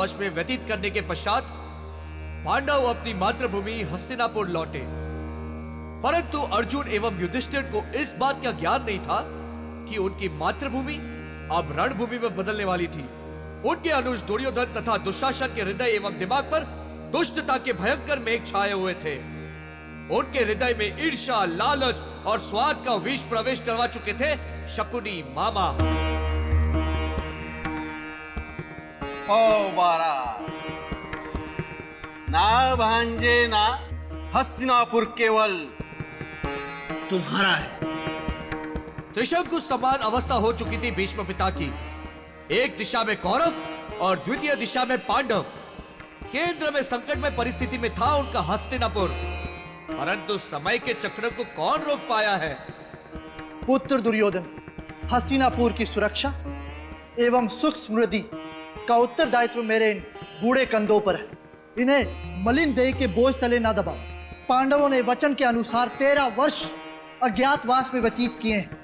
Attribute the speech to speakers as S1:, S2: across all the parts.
S1: वर्ष में व्यतीत करने के पश्चात पांडव अपनी मातृभूमि हस्तिनापुर लौटे। परंतु अर्जुन एवं युधिष्ठिर को इस बात का ज्ञान नहीं था कि उनकी मातृभूमि अब रणभूमि में बदलने वाली थी। उनके अनुज दुर्योधन तथा दुशासन के हृदय एवं दिमाग पर दुष्टता के भयंकर मेघ छाए हुए थे। उनके हृदय में ईर्ष्या, लालच और स्वार्थ का विष प्रवेश करवा चुके थे शकुनी मामा।
S2: ओ बारा, ना भांजे ना हस्तिनापुर केवल तुम्हारा है।
S1: त्रिशंकु समान अवस्था हो चुकी थी भीष्म पिता की। एक दिशा में कौरव और द्वितीय दिशा में पांडव। केंद्र में संकटमय परिस्थिति में था उनका हस्तिनापुर, परंतु समय के चक्र को कौन रोक पाया है?
S3: पुत्र दुर्योधन, हस्तिनापुर की सुरक्षा एवं सुख समृद्धि का उत्तरदायित्व मेरे इन बूढ़े कंधों पर है। इन्हें मलिन देह के बोझ तले ना दबाओ। पांडवों ने वचन के अनुसार 13 वर्ष अज्ञातवास में व्यतीत किए हैं।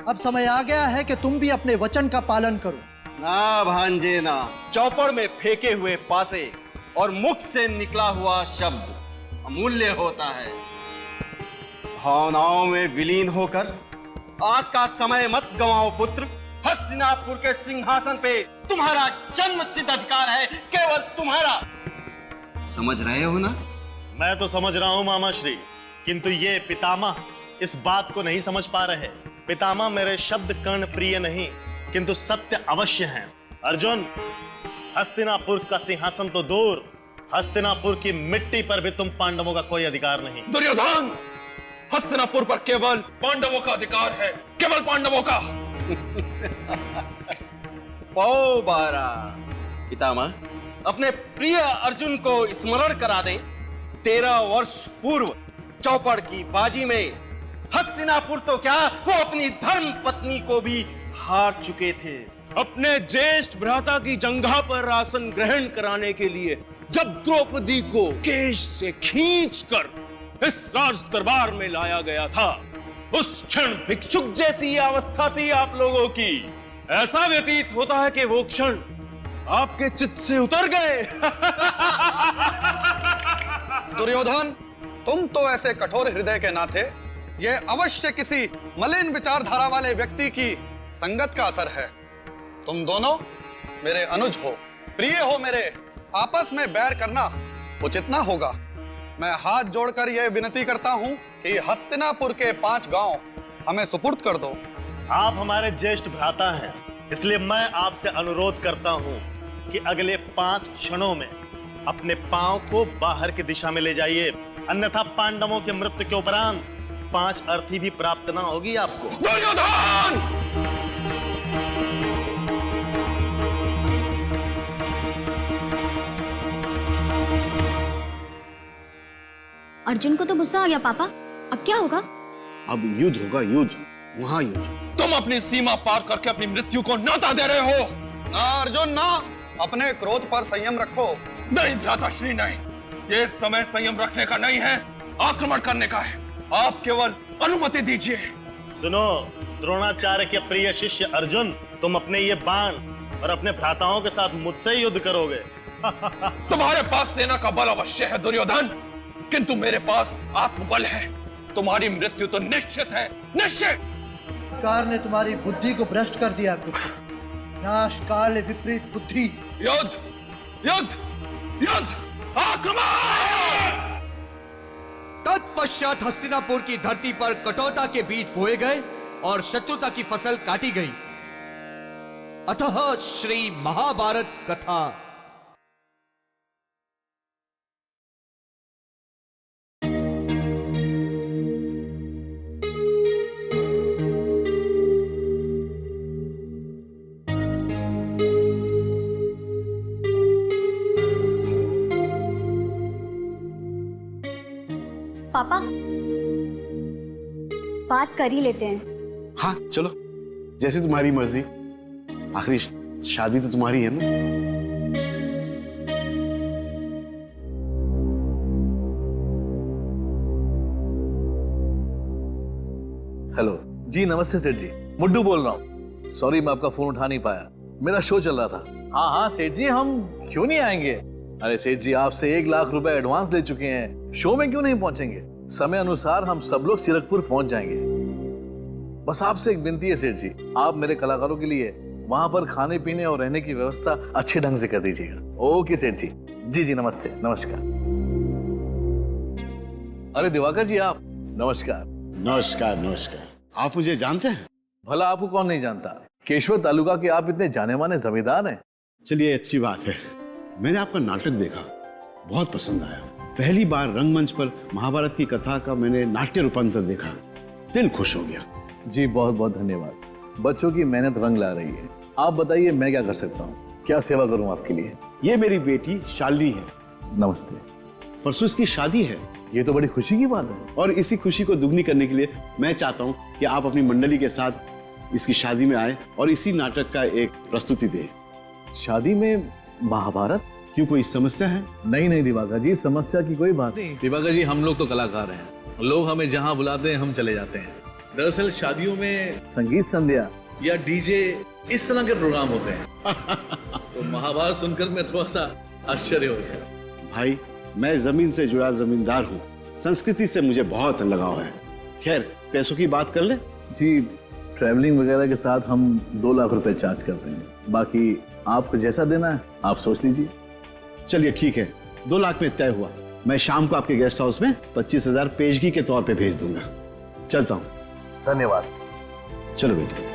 S3: अब समय आ गया है कि तुम भी अपने वचन का पालन करो।
S2: ना भांजे ना, चौपड़ में फेंके हुए पासे और मुख से निकला हुआ शब्द अमूल्य होता है। भावनाओं में विलीन होकर आज का समय मत गंवाओ पुत्र। हस्तिनापुर के सिंहासन पे तुम्हारा जन्म सिद्ध अधिकार है, केवल तुम्हारा। समझ रहे हो ना?
S4: मैं तो समझ रहा हूं मामा श्री, किंतु ये पितामह इस बात को नहीं समझ पा रहे। पितामह मेरे शब्द कर्ण प्रिय नहीं, किंतु सत्य अवश्य हैं। अर्जुन, हस्तिनापुर का सिंहासन तो दूर, हस्तिनापुर की मिट्टी पर भी तुम पांडवों का कोई अधिकार नहीं।
S5: दुर्योधन, हस्तिनापुर पर केवल पांडवों का अधिकार है, केवल पांडवों का।
S2: पौ बारा, पितामह अपने प्रिय अर्जुन को स्मरण करा दें। 13 वर्ष पूर्व चौपड़ की बाजी में हस्तिनापुर तो क्या, वो अपनी धर्म पत्नी को भी हार चुके थे।
S5: अपने ज्येष्ठ भ्राता की जंघा पर आसन ग्रहण कराने के लिए जब द्रौपदी को केश से खींचकर इस राज दरबार में लाया गया था, उस क्षण भिक्षुक जैसी अवस्था थी आप लोगों की। ऐसा व्यतीत होता है कि वो क्षण आपके चित्त से उतर गए।
S6: दुर्योधन, तुम तो ऐसे कठोर हृदय के नाते ये अवश्य किसी मलिन विचारधारा वाले व्यक्ति की संगत का असर है। तुम दोनों मेरे अनुज हो, प्रिय हो मेरे। आपस में बैर करना उचित ना होगा। मैं हाथ जोड़कर यह विनती करता हूं कि हस्तिनापुर के 5 गांव हमें सुपुर्द कर दो।
S4: आप हमारे ज्येष्ठ भ्राता हैं, इसलिए मैं आपसे अनुरोध करता हूं कि अगले 5 क्षणों में अपने पांव को बाहर की दिशा में ले जाइए, अन्यथा पांडवों के मृत्यु के उपरांत 5 अर्थी भी प्राप्त ना होगी आपको।
S5: दुर्योधन!
S7: अर्जुन को तो गुस्सा आ गया पापा, अब क्या होगा?
S2: अब युद्ध होगा, युद्ध, महायुद्ध।
S5: तुम अपनी सीमा पार करके अपनी मृत्यु को न्योता दे रहे हो।
S6: ना अर्जुन ना, अपने क्रोध पर संयम रखो।
S5: नहीं भ्राताश्री, नहीं। ये समय संयम रखने का नहीं है, आक्रमण करने का है। आप केवल अनुमति दीजिए।
S4: सुनो द्रोणाचार्य के प्रिय शिष्य अर्जुन, तुम अपने ये बाण और अपने भ्राताओं के साथ मुझसे युद्ध करोगे।
S5: तुम्हारे पास सेना का बल अवश्य है दुर्योधन, किंतु मेरे पास आत्मबल है। तुम्हारी मृत्यु तो निश्चित है, निश्चित।
S3: कार ने तुम्हारी बुद्धि को भ्रष्ट कर दिया पुत्र। नाश काल विपरीत बुद्धि।
S5: युद्ध, युद्ध, युद्ध, आक्रमण!
S1: तत्पश्चात हस्तिनापुर की धरती पर कटौता के बीज बोए गए और शत्रुता की फसल काटी गई। अतः श्री महाभारत कथा।
S7: पापा, बात कर ही लेते हैं।
S8: हाँ चलो, जैसी तुम्हारी मर्जी। आखिरी शादी तो तुम्हारी है ना।
S9: हेलो जी, नमस्ते सेठ जी, मुड्डू बोल रहा हूँ। सॉरी मैं आपका फोन उठा नहीं पाया, मेरा शो चल रहा था। हाँ हाँ सेठ जी, हम क्यों नहीं आएंगे? अरे सेठ जी, आपसे 1 लाख रुपए एडवांस ले चुके हैं, शो में क्यों नहीं पहुंचेंगे? समय अनुसार हम सब लोग सीरकपुर पहुंच जाएंगे। बस आपसे एक विनती है सेठ जी, आप मेरे कलाकारों के लिए वहां पर खाने पीने और रहने की व्यवस्था अच्छे ढंग से कर दीजिएगा। ओके सेठ जी। जी जी, नमस्ते, नमस्कार। अरे दिवाकर जी, आप नमस्कार।
S8: नमस्कार नमस्कार। आप मुझे जानते हैं?
S9: भला आपको कौन नहीं जानता, केशवर तालुका के आप इतने जाने माने जमींदार हैं।
S8: चलिए, अच्छी बात है। मैंने आपका नाटक देखा, बहुत पसंद आया। पहली बार रंगमंच पर महाभारत की कथा का मैंने नाट्य रूपांतर देखा, दिल खुश हो गया।
S9: जी बहुत बहुत धन्यवाद। बच्चों की मेहनत रंग ला रही है। आप बताइए मैं क्या कर सकता हूँ, क्या सेवा करूँ आपके लिए?
S8: ये मेरी बेटी शालिनी है।
S9: नमस्ते।
S8: परसों इसकी शादी है।
S9: ये तो बड़ी खुशी की बात है।
S8: और इसी खुशी को दुगनी करने के लिए मैं चाहता हूँ कि आप अपनी मंडली के साथ इसकी शादी में आए और इसी नाटक का एक प्रस्तुति दें।
S9: शादी में महाभारत?
S8: क्यों, कोई समस्या है?
S9: नहीं नहीं दिवाकर जी, समस्या की कोई बात नहीं। दिवाकर जी, हम लोग तो कलाकार हैं, लोग हमें जहाँ बुलाते हैं हम चले जाते हैं। दरअसल शादियों में संगीत संध्या या डीजे इस तरह के प्रोग्राम होते हैं। तो महाभारत सुनकर मैं थोड़ा सा आश्चर्य हो गया।
S8: भाई, मैं जमीन से जुड़ा जमींदार हूँ, संस्कृति से मुझे बहुत लगाव है। खैर, पैसों की बात कर ले।
S9: जी, ट्रैवलिंग वगैरह के साथ हम 2 लाख रुपए चार्ज करते हैं, बाकी आपको जैसा देना है आप सोच लीजिए।
S8: चलिए ठीक है, 2 लाख में तय हुआ। मैं शाम को आपके गेस्ट हाउस में 25,000 पेशगी के तौर पे भेज दूंगा। चलता हूँ।
S9: धन्यवाद।
S8: चलो बेटे।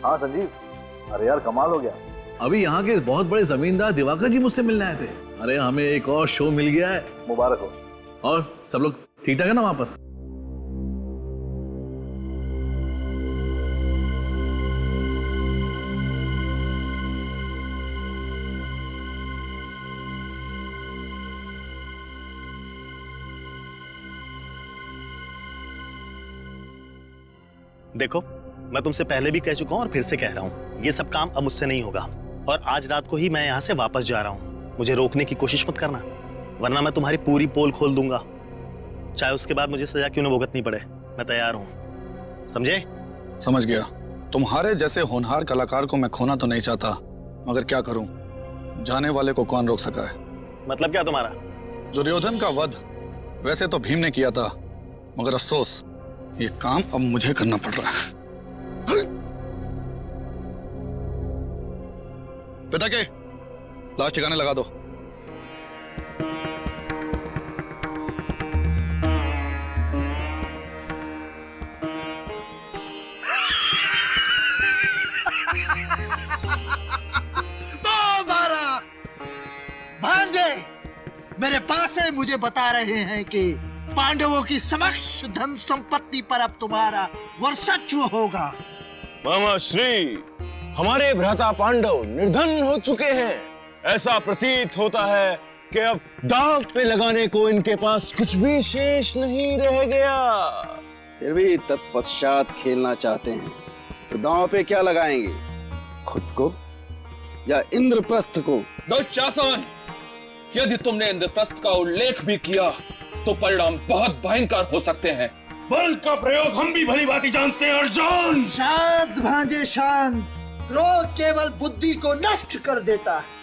S9: हाँ संजीव, अरे यार कमाल हो गया। अभी यहाँ के बहुत बड़े जमींदार दिवाकर जी मुझसे मिलने आए थे। अरे हमें एक और शो मिल गया है, मुबारक हो। और सब लोग ठीक ठाक है ना वहां पर?
S4: देखो, मैं तुमसे पहले भी कह चुका हूं और फिर से कह रहा हूं, ये सब काम अब मुझसे नहीं होगा। और आज रात को ही मैं यहां से वापस जा रहा हूं। मुझे रोकने की कोशिश मत करना, वरना मैं तुम्हारी पूरी पोल खोल दूंगा। चाहे उसके बाद मुझे सजा क्यों न भुगतनी पड़े, मैं तैयार हूं। समझे?
S6: समझ गया। तुम्हारे जैसे होनहार कलाकार को मैं खोना तो नहीं चाहता, मगर क्या करूं, जाने वाले को कौन रोक सका है।
S4: मतलब क्या तुम्हारा?
S6: दुर्योधन का वध वैसे तो भीम ने किया था, मगर अफसोस ये काम अब मुझे करना पड़ रहा है। पिता के लाश ठिकाने लगा दो।
S3: भांजे मेरे पास है, मुझे बता रहे हैं कि पांडवों की समक्ष धन संपत्ति पर अब तुम्हारा वर्चस्व होगा।
S5: मामा श्री, हमारे भ्राता पांडव निर्धन हो चुके हैं। ऐसा प्रतीत होता है कि अब दांव पे लगाने को इनके पास कुछ भी शेष नहीं रह गया।
S2: फिर भी तत्पश्चात खेलना चाहते हैं तो दांव पे क्या लगाएंगे, खुद को या इंद्रप्रस्थ को?
S10: दुशासन, यदि तुमने इंद्रप्रस्थ का उल्लेख भी किया तो परिणाम बहुत भयंकर हो सकते हैं।
S5: बल का प्रयोग हम भी भली भांति जानते हैं अर्जुन।
S3: शांत भांजे शांत, क्रोध केवल बुद्धि को नष्ट कर देता है।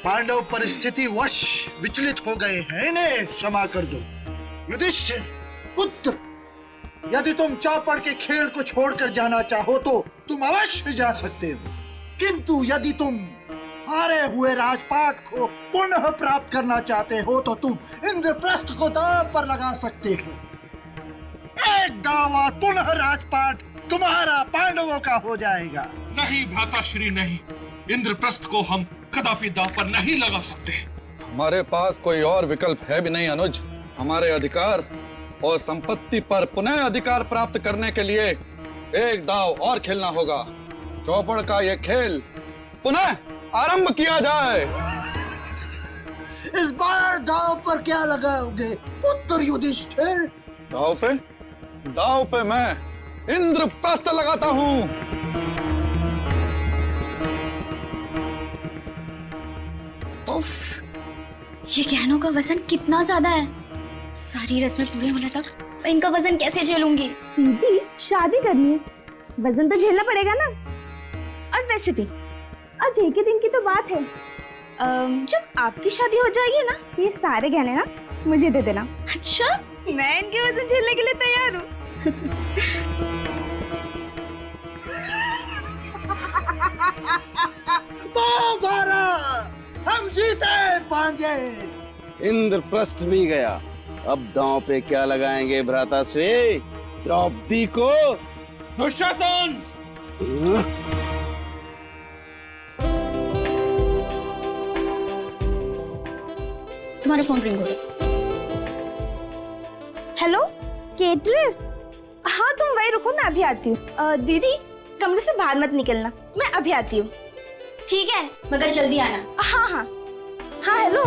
S3: पांडव परिस्थिति वश विचलित हो गए हैं, इन्हें क्षमा कर दो। युधिष्ठिर पुत्र, यदि तुम चौपड़ के खेल को छोड़कर जाना चाहो तो तुम अवश्य जा सकते हो, किंतु यदि तुम हारे हुए राजपाट को पुनः प्राप्त करना चाहते हो तो तुम इंद्रप्रस्थ को दांव पर लगा सकते हो। एक दावा पुनः राजपाट तुम्हारा पांडवों का हो जाएगा।
S10: नहीं भ्राता श्री, नहीं, इंद्रप्रस्थ को हम कदापि दांव पर नहीं लगा सकते।
S6: हमारे पास कोई और विकल्प है भी नहीं अनुज। हमारे अधिकार और संपत्ति पर पुनः अधिकार प्राप्त करने के लिए एक दाव और खेलना होगा। चौपड़ का यह खेल पुनः आरंभ किया जाए।
S3: इस बार दाव पर क्या लगाओगे पुत्र युधिष्ठिर?
S6: दाव पे मैं इंद्रप्रस्थ लगाता हूँ।
S7: ये गहनों का वजन कितना ज्यादा है। सारी रस्में पूरे होने तक मैं इनका वजन कैसे झेलूंगी?
S11: दीदी, शादी करनी है, वजन तो झेलना पड़ेगा ना। और वैसे भी आज एक ही दिन की तो बात है। जब आपकी शादी हो जाएगी ना, ये सारे गहने ना मुझे दे देना।
S7: अच्छा,
S11: मैं इनके वजन झेलने के लिए तैयार हूँ।
S6: तो बारा हम जीते पाएंगे।
S2: इंद्रप्रस्थ भी गया, अब दांव पे क्या लगाएंगे भ्राता से? द्रौपदी को।
S10: दुशासन!
S7: तुम्हारा फोन रिंग हो रहा है।
S11: हेलो केटरर, हाँ तुम वही रुको, मैं अभी आती हूँ। दीदी कमरे से बाहर मत निकलना, मैं अभी आती हूँ।
S7: ठीक है, मगर जल्दी आना।
S11: हाँ हाँ हाँ। हेलो।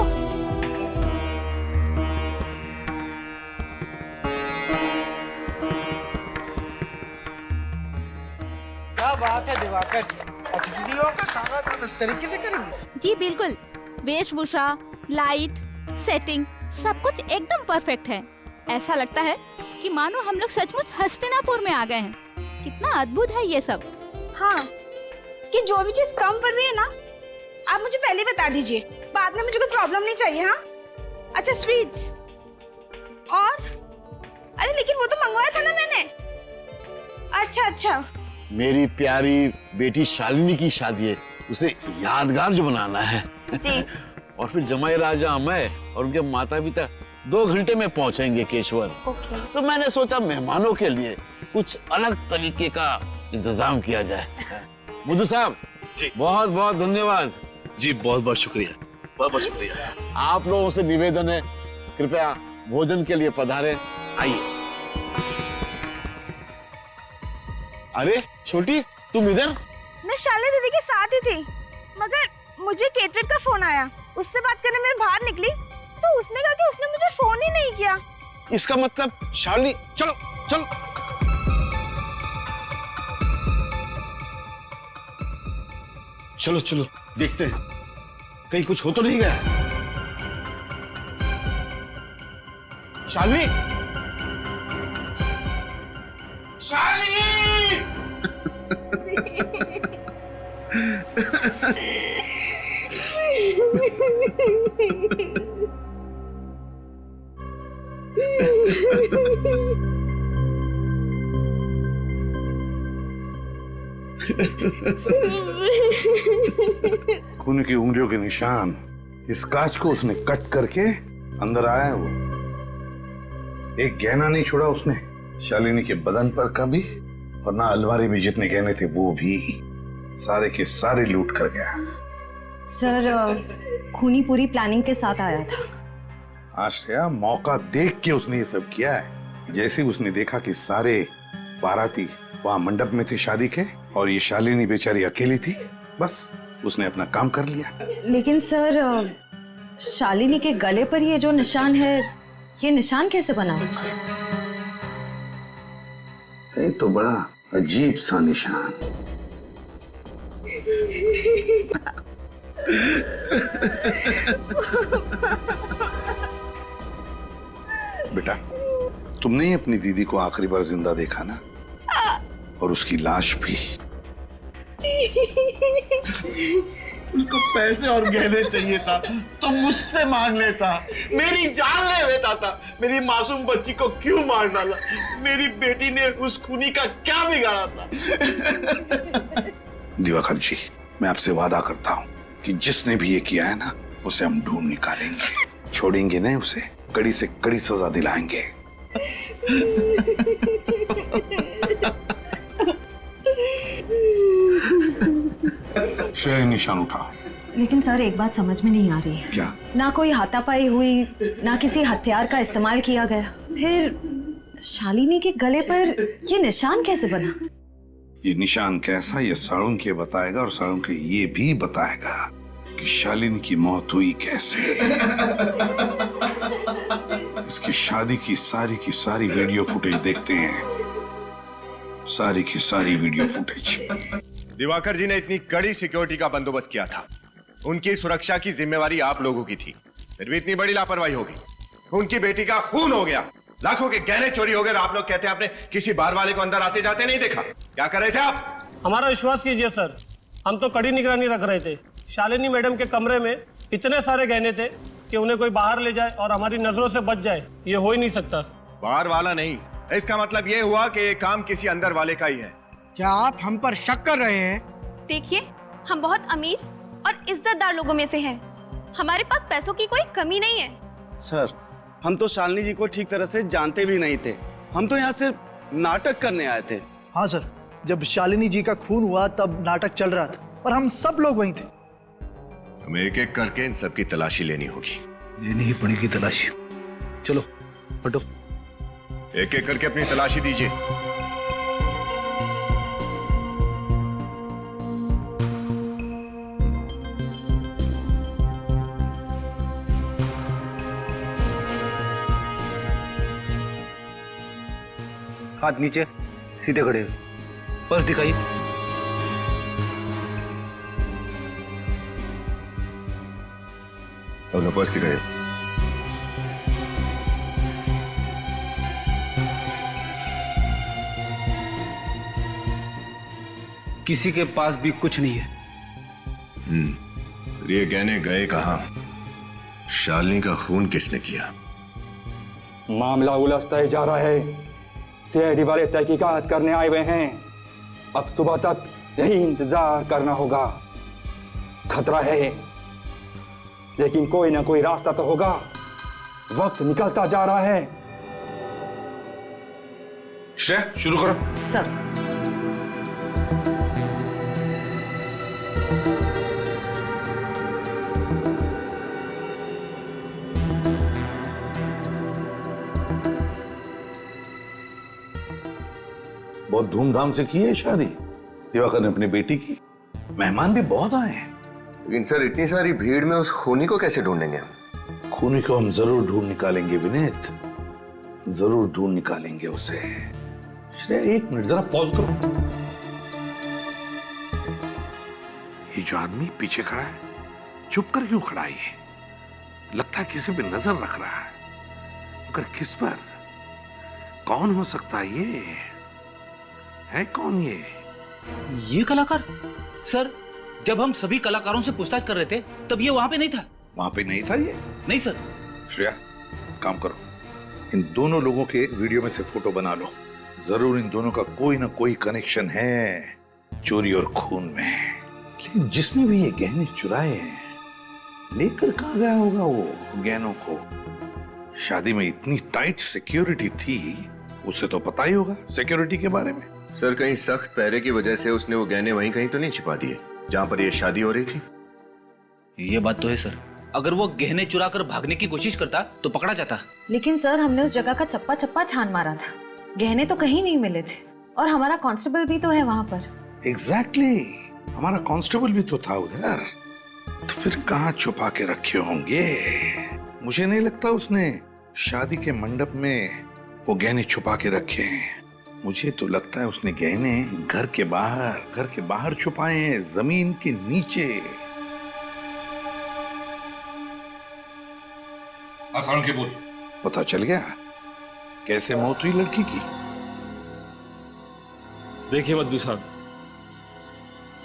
S12: क्या बात है दिवाकर जी, अतिथियों का सारा काम इस तरीके से करेंगे?
S13: जी बिल्कुल, वेशभूषा, लाइट, सेटिंग सब कुछ एकदम परफेक्ट है। ऐसा लगता है कि मानो हम लोग सचमुच हस्तिनापुर में आ गए हैं। कितना अद्भुत है ये सब।
S11: हाँ, कि जो भी चीज कम पड़ रही है ना, आप मुझे पहले बता दीजिए, बाद में मुझे कोई प्रॉब्लम नहीं चाहिए। हाँ अच्छा, स्वीट्स और अरे लेकिन वो तो मंगवाया था ना मैंने। अच्छा अच्छा।
S8: मेरी प्यारी बेटी शालिनी की शादी है, उसे यादगार जो बनाना है
S11: जी।
S8: और फिर जमाई राजा मैं और उनके माता पिता 2 घंटे में पहुंचेंगे केशवर।
S11: ओके।
S8: तो मैंने सोचा मेहमानों के लिए कुछ अलग तरीके का इंतजाम किया जाए। मुद्दू साहब
S4: जी,
S8: बहुत बहुत धन्यवाद।
S9: जी बहुत बहुत शुक्रिया, बहुत बहुत शुक्रिया।
S8: आप लोगों से निवेदन है, कृपया भोजन के लिए पधारे। आइए। अरे छोटी, तुम इधर?
S11: मैं शालिनी दीदी के साथ ही थी, मगर मुझे केटरर का फोन आया। उससे बात करने में बाहर निकली तो उसने कहा कि उसने मुझे फोन ही नहीं किया।
S8: इसका मतलब शालिनी, चलो चलो। चलो चलो देखते हैं कहीं कुछ हो तो नहीं गया। शालिनी,
S6: खून की उंगलियों के निशान, इस कांच को उसने कट करके अंदर आया है। वो एक गहना नहीं छोड़ा उसने शालिनी के बदन पर का भी, और ना अलमारी में जितने गहने थे वो भी, सारे के सारे लूट कर गया।
S14: सर खूनी पूरी प्लानिंग के साथ आया था।
S6: आश्रया, मौका देख के उसने ये सब किया है। जैसे उसने देखा कि सारे बाराती वहां मंडप में थे शादी के, और ये शालिनी बेचारी अकेली थी, बस उसने अपना काम कर लिया।
S14: लेकिन सर शालिनी के गले पर ये जो निशान है, ये निशान कैसे बना?
S6: ये तो बड़ा अजीब सा निशान। बेटा, तुमने ही अपनी दीदी को आखिरी बार जिंदा देखा ना, और उसकी लाश भी।
S4: उसको पैसे और गहने चाहिए था तो मुझसे मांग लेता, मेरी जान ले लेता था। मेरी मासूम बच्ची को क्यों मार डाला? मेरी बेटी ने उस खूनी का क्या बिगाड़ा था?
S6: दिवाकर जी, मैं आपसे वादा करता हूँ कि जिसने भी ये किया है ना, उसे हम ढूंढ निकालेंगे, छोड़ेंगे नहीं उसे, कड़ी से कड़ी सजा दिलाएंगे। निशान उठा।
S14: लेकिन सर एक बात समझ में नहीं आ रही है।
S6: क्या?
S14: ना कोई हाथापाई हुई, ना किसी हथियार का इस्तेमाल किया गया, फिर शालिनी के गले पर ये निशान कैसे बना?
S6: ये निशान कैसा, ये साळुंके बताएगा, और साळुंके ये भी बताएगा कि शालिनी की मौत हुई कैसे। इसकी शादी की सारी वीडियो फुटेज देखते हैं, सारी की सारी वीडियो फुटेज।
S15: दिवाकर जी ने इतनी कड़ी सिक्योरिटी का बंदोबस्त किया था, उनकी सुरक्षा की जिम्मेवारी आप लोगों की थी, फिर भी इतनी बड़ी लापरवाही होगी। उनकी बेटी का खून हो गया, लाखों के गहने चोरी हो गए, आप लोग कहते हैं आपने किसी बार वाले को अंदर आते जाते नहीं देखा। क्या कर रहे थे आप?
S12: हमारा विश्वास कीजिए सर,
S16: हम तो कड़ी निगरानी रख रहे थे। शालिनी मैडम के कमरे में इतने सारे गहने थे कि उन्हें कोई बाहर ले जाए और हमारी नजरों से बच जाए, ये हो ही नहीं सकता।
S15: बाहर वाला नहीं, इसका मतलब ये हुआ कि ये काम किसी अंदर वाले का ही है।
S12: क्या आप हम पर शक कर रहे हैं?
S17: देखिए, हम बहुत अमीर और इज्जतदार लोगों में से हैं। हमारे पास पैसों की कोई कमी नहीं है।
S2: सर, हम तो शालिनी जी को ठीक तरह से जानते भी नहीं थे। हम तो यहाँ सिर्फ नाटक करने आए थे।
S3: हाँ सर, जब शालिनी जी का खून हुआ तब नाटक चल रहा था और हम सब लोग वहीं थे।
S15: हमें एक एक करके इन सबकी तलाशी लेनी होगी।
S9: लेनी ही पड़ेगी तलाशी। चलो हटो।
S15: एक एक करके अपनी तलाशी दीजिए।
S18: हाथ नीचे, सीधे खड़े हो।
S9: पर्स दिखाइए।
S15: अपना पर्स दिखाइए।
S18: किसी के पास भी कुछ नहीं है।
S15: ये गहने गए कहाँ? शालिनी का खून किसने किया?
S19: मामला उलझता ही जा रहा है। सीआईडी वाले तहकीकात करने आए हुए हैं। अब सुबह तक यही इंतजार करना होगा। खतरा है, लेकिन कोई ना कोई रास्ता तो होगा। वक्त निकलता जा रहा है।
S8: श्रेया, शुरू करो।
S14: सब
S8: बहुत धूमधाम से की है शादी दिवाकर ने अपनी बेटी की। मेहमान भी बहुत आए हैं।
S15: लेकिन सर, इतनी सारी भीड़ में उस खूनी को कैसे ढूंढेंगे?
S8: खूनी को हम जरूर ढूंढ निकालेंगे विनीत, जरूर ढूंढ निकालेंगे उसे। श्रेया, एक मिनट जरा पॉज करो। ये जो आदमी पीछे खड़ा है, चुप कर क्यों खड़ा है? ये लगता है किसी पे नजर रख रहा है, मगर किस पर? कौन हो सकता है ये? है कौन ये
S18: कलाकार? सर, जब हम सभी कलाकारों से पूछताछ कर रहे थे तब ये वहां पे नहीं था।
S8: वहां पे नहीं था ये?
S18: नहीं सर।
S8: श्रेया, काम करो, इन दोनों लोगों के वीडियो में से फोटो बना लो। जरूर इन दोनों का कोई ना कोई कनेक्शन है चोरी और खून में। लेकिन जिसने भी ये गहने चुराए हैं, लेकर कहां गया होगा वो गहनों को? शादी में इतनी टाइट सिक्योरिटी थी, उसे तो पता ही होगा सिक्योरिटी के बारे में।
S15: सर, कहीं सख्त पहरे की वजह से उसने वो गहने वहीं कहीं तो नहीं छिपा दिए जहां पर ये शादी हो रही थी?
S18: ये बात तो है सर। अगर वो गहने चुरा कर भागने की कोशिश करता तो पकड़ा जाता।
S14: लेकिन सर, हमने उस जगह का चप्पा चप्पा छान मारा था। गहने तो कहीं नहीं मिले थे और हमारा कांस्टेबल भी तो है वहां पर।
S8: एग्जैक्टली, हमारा कांस्टेबल भी तो था उधर। तो फिर कहां छुपा के रखे होंगे? मुझे नहीं लगता उसने शादी के मंडप में वो गहने छुपा के रखे हैं। मुझे तो लगता है उसने गहने घर के बाहर छुपाए हैं, जमीन के नीचे। आसान के बोल। पता चल गया कैसे मौत हुई लड़की की?
S16: देखिए मद्दू साहब,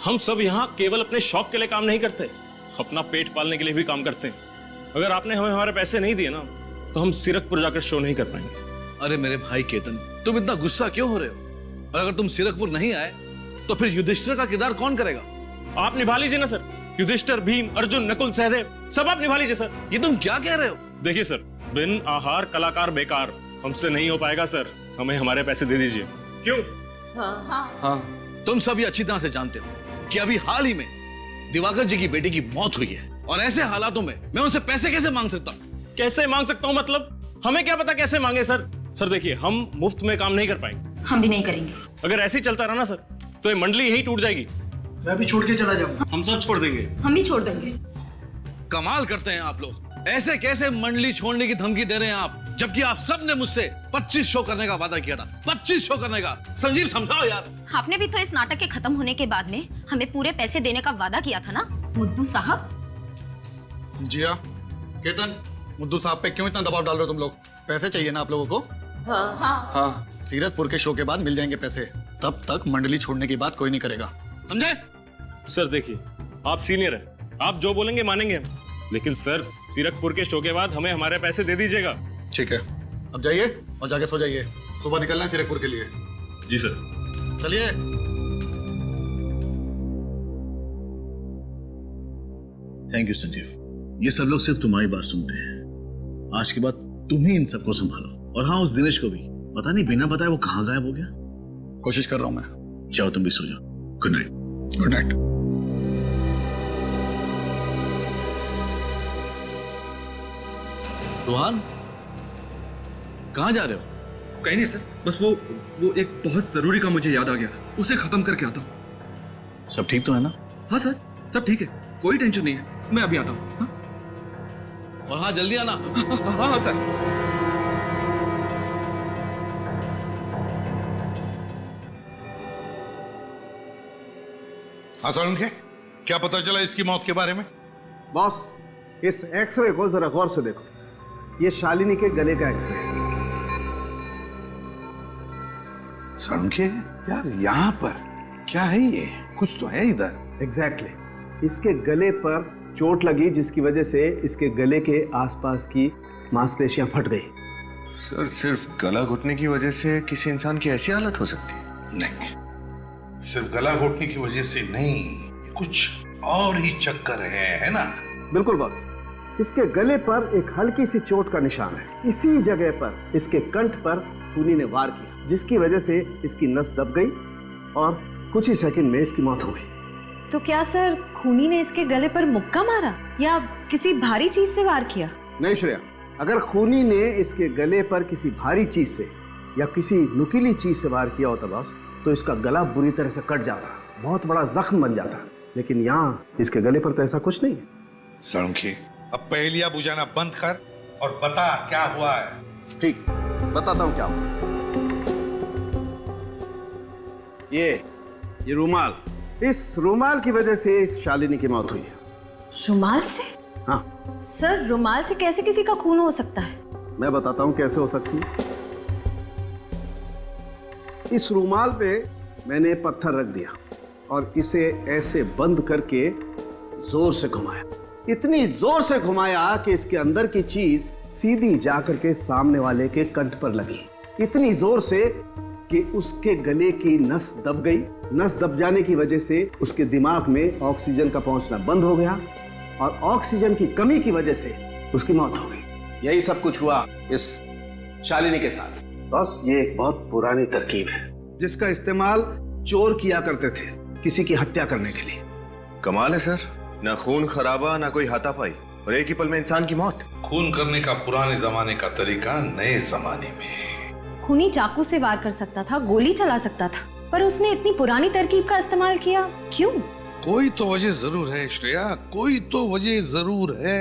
S16: हम सब यहाँ केवल अपने शौक के लिए काम नहीं करते, अपना पेट पालने के लिए भी काम करते हैं। अगर आपने हमें हमारे पैसे नहीं दिए ना, तो हम सीरकपुर जाकर शो नहीं कर पाएंगे।
S9: अरे मेरे भाई केतन, तुम इतना गुस्सा क्यों हो रहे हो? और अगर तुम सीरकपुर नहीं आए तो फिर युधिष्ठिर का किरदार कौन करेगा?
S16: आप निभा लीजिए ना सर। युधिष्ठिर, भीम, अर्जुन, नकुल, सहदेव, सब आप निभा लीजिए सर।
S9: ये तुम क्या कह रहे हो?
S16: देखिए सर, बिन आहार कलाकार बेकार, हमसे नहीं हो पाएगा सर। हमें हमारे पैसे दे दीजिए। क्यों?
S9: हाँ, तुम सभी अच्छी तरह से जानते हो कि अभी हाल ही में दिवाकर जी की बेटी की मौत हुई है, और ऐसे हालातों में मैं उनसे पैसे कैसे मांग सकता हूँ?
S16: कैसे मांग सकता हूँ मतलब? हमें क्या पता कैसे मांगे सर। सर देखिए, हम मुफ्त में काम नहीं कर पाएंगे।
S14: हम भी नहीं करेंगे।
S16: अगर ऐसे ही चलता रहा ना सर, तो ये मंडली यही टूट जाएगी।
S3: मैं भी छोड़ के चला जाऊंगा।
S16: हम सब छोड़ देंगे।
S14: हम भी छोड़ देंगे।
S9: कमाल करते हैं आप लोग। ऐसे कैसे मंडली छोड़ने की धमकी दे रहे हैं आप, जबकि आप सब ने मुझसे 25 शो करने का वादा किया था। 25 शो करने का। संजीव, समझाओ यार।
S17: आपने भी तो इस नाटक के खत्म होने के बाद में हमें पूरे पैसे देने का वादा किया था ना मुद्दू साहब।
S6: जिया, केतन, मुद्दू साहब पे क्यों इतना दबाव डाल रहे हो तुम लोग? पैसे चाहिए ना आप लोगों को?
S17: हाँ।
S6: सीरतपुर के शो के बाद मिल जाएंगे पैसे। तब तक मंडली छोड़ने की बात कोई नहीं करेगा, समझे?
S16: सर देखिए, आप सीनियर हैं, आप जो बोलेंगे मानेंगे हम। लेकिन सर, सीरकपुर के शो के बाद हमें हमारे पैसे दे दीजिएगा।
S6: ठीक है, अब जाइए और जाके सो जाइए, सुबह निकलना है सीरकपुर के लिए।
S16: जी सर।
S6: चलिए।
S9: थैंक यू संजीव, ये सब लोग सिर्फ तुम्हारी बात सुनते हैं। आज के बाद तुम ही इन सबको संभालो। और हाँ, उस दिनेश को भी पता नहीं बिना बताए वो कहाँ गायब हो गया।
S6: कोशिश कर रहा हूं मैं।
S9: जाओ तुम भी सो जाओ। Good night.
S6: Good night.
S9: Rohan, कहाँ जा रहे हो?
S20: कहीं नहीं सर, बस वो एक बहुत जरूरी काम मुझे याद आ गया था, उसे खत्म करके आता हूँ।
S9: सब ठीक तो है ना?
S20: हाँ सर, सब ठीक है, कोई टेंशन नहीं है, मैं अभी आता हूँ। हाँ?
S9: और हाँ, जल्दी आना।
S20: हाँ हाँ सर।
S8: हाँ सोलंकी, क्या पता चला इसकी मौत के बारे में?
S21: बॉस, इस एक्सरे को जरा गौर से देखो। ये शालिनी के गले का एक्सरे है।
S8: सोलंकी, यार यहाँ पर क्या है ये? कुछ तो है इधर।
S21: एग्जैक्टली। इसके गले पर चोट लगी जिसकी वजह से इसके गले के आसपास की मांसपेशियां फट गई।
S15: सर, सिर्फ गला घुटने की वजह से किसी इंसान की ऐसी हालत हो सकती है?
S8: नहीं, सिर्फ गला घोटने की वजह से नहीं, कुछ और ही चक्कर है ना?
S21: बिल्कुल बॉस, इसके गले पर एक हल्की सी चोट का निशान है। इसी जगह पर इसके कंठ पर खूनी ने वार किया, जिसकी वजह से इसकी नस दब गई और कुछ ही सेकंड में इसकी मौत हो गई।
S14: तो क्या सर खूनी ने इसके गले पर मुक्का मारा या किसी भारी चीज से वार किया?
S21: नहीं श्रेया, अगर खूनी ने इसके गले पर किसी भारी चीज से या किसी नुकीली चीज से वार किया होता बॉस, तो इसका गला बुरी तरह से कट जाता, बहुत बड़ा जख्म बन जाता। लेकिन यहाँ इसके गले पर तो ऐसा कुछ नहीं है।
S8: सोलंकी, अब पहेलियां बुझाना बंद कर और बता क्या हुआ है।
S21: ठीक, बताता हूँ क्या हुआ। ये रूमाल, इस रूमाल की वजह से इस शालिनी की मौत हुई है।
S14: रुमाल से?
S21: हाँ
S14: सर, रुमाल से कैसे किसी का खून हो सकता है?
S21: मैं बताता हूँ कैसे हो सकती है। इस रूमाल पे मैंने पत्थर रख दिया और इसे ऐसे बंद करके जोर से घुमाया। इतनी जोर से घुमाया कि इसके अंदर की चीज सीधी जाकर के सामने वाले के कंठ पर लगी। इतनी जोर से कि उसके गले की नस दब गई। नस दब जाने की वजह से उसके दिमाग में ऑक्सीजन का पहुंचना बंद हो गया और ऑक्सीजन की कमी की वजह से उसकी मौत हो गई। यही सब कुछ हुआ इस शालिनी के साथ। बस ये एक बहुत पुरानी तरकीब है जिसका इस्तेमाल चोर किया करते थे किसी की हत्या करने के लिए।
S15: कमाल है सर, ना खून खराबा ना कोई हाथापाई और एक ही पल में इंसान की मौत।
S8: खून करने का पुराने जमाने का तरीका नए जमाने में।
S14: खूनी चाकू से वार कर सकता था, गोली चला सकता था, पर उसने इतनी पुरानी तरकीब का इस्तेमाल किया, क्यों?
S8: कोई तो वजह जरूर है श्रेया, कोई तो वजह जरूर है।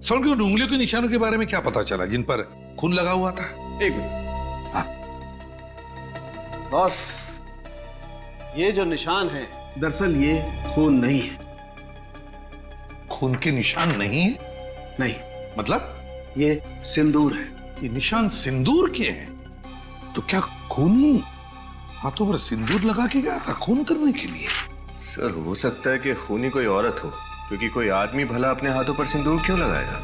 S8: सोलंकी, उन उंगलियों के निशानों के बारे में क्या पता चला जिन पर खून लगा हुआ था?
S21: एक मिनट। हाँ बॉस, ये जो निशान है दरअसल ये खून नहीं है।
S8: खून के निशान नहीं है?
S21: नहीं।
S8: मतलब?
S21: ये सिंदूर है।
S8: ये निशान सिंदूर के हैं? तो क्या खूनी हाथों पर सिंदूर लगा के गया था खून करने के लिए?
S15: सर, हो सकता है कि खूनी कोई औरत हो, क्योंकि कोई आदमी भला अपने हाथों पर सिंदूर क्यों लगाएगा?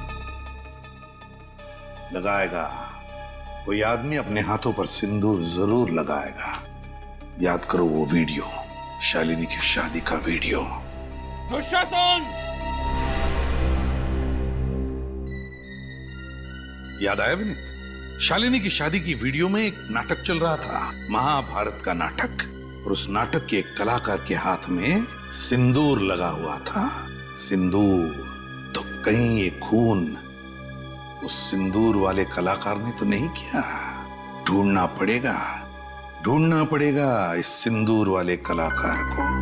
S8: लगाएगा, कोई आदमी अपने हाथों पर सिंदूर जरूर लगाएगा। याद करो वो वीडियो, शालिनी की शादी का वीडियो।
S10: दुशासन!
S8: याद आया विनीत? शालिनी की शादी की वीडियो में एक नाटक चल रहा था, महाभारत का नाटक, और उस नाटक के एक कलाकार के हाथ में सिंदूर लगा हुआ था। सिंदूर। तो कहीं ये खून उस सिंदूर वाले कलाकार ने तो नहीं किया? ढूंढना पड़ेगा इस सिंदूर वाले कलाकार को।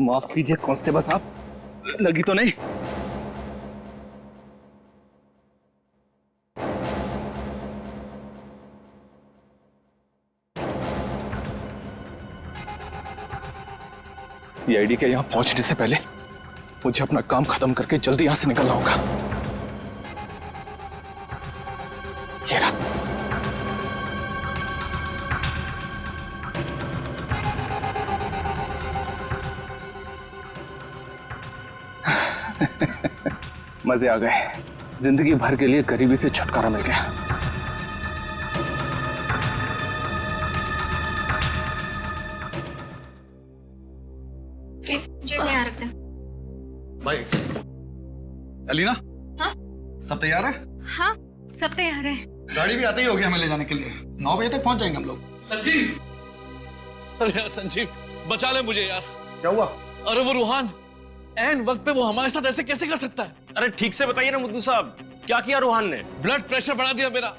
S20: माफ कीजिए कांस्टेबल साहब, लगी तो नहीं?
S19: सीआईडी के यहाँ पहुंचने से पहले मुझे अपना काम खत्म करके जल्दी यहां से निकलना होगा। ये रहा। मजे आ गए, जिंदगी भर के लिए गरीबी से छुटकारा मिल गया।
S17: जैसे यहाँ रखते
S6: भाई अलीना,
S17: हाँ
S6: सब तैयार है?
S17: हाँ सब तैयार है।
S6: गाड़ी भी आते ही होगी हमें ले जाने के लिए। 9 बजे तक पहुंच जाएंगे हम लोग।
S9: संजीव, अरे यार संजीव बचा ले मुझे यार।
S6: क्या हुआ?
S9: अरे वो रूहान एंड वक्त पे वो हमारे साथ ऐसे कैसे कर सकता है?
S16: अरे ठीक से बताइए ना मुद्दू साहब, क्या किया रूहान ने?
S9: ब्लड प्रेशर बढ़ा दिया मेरा।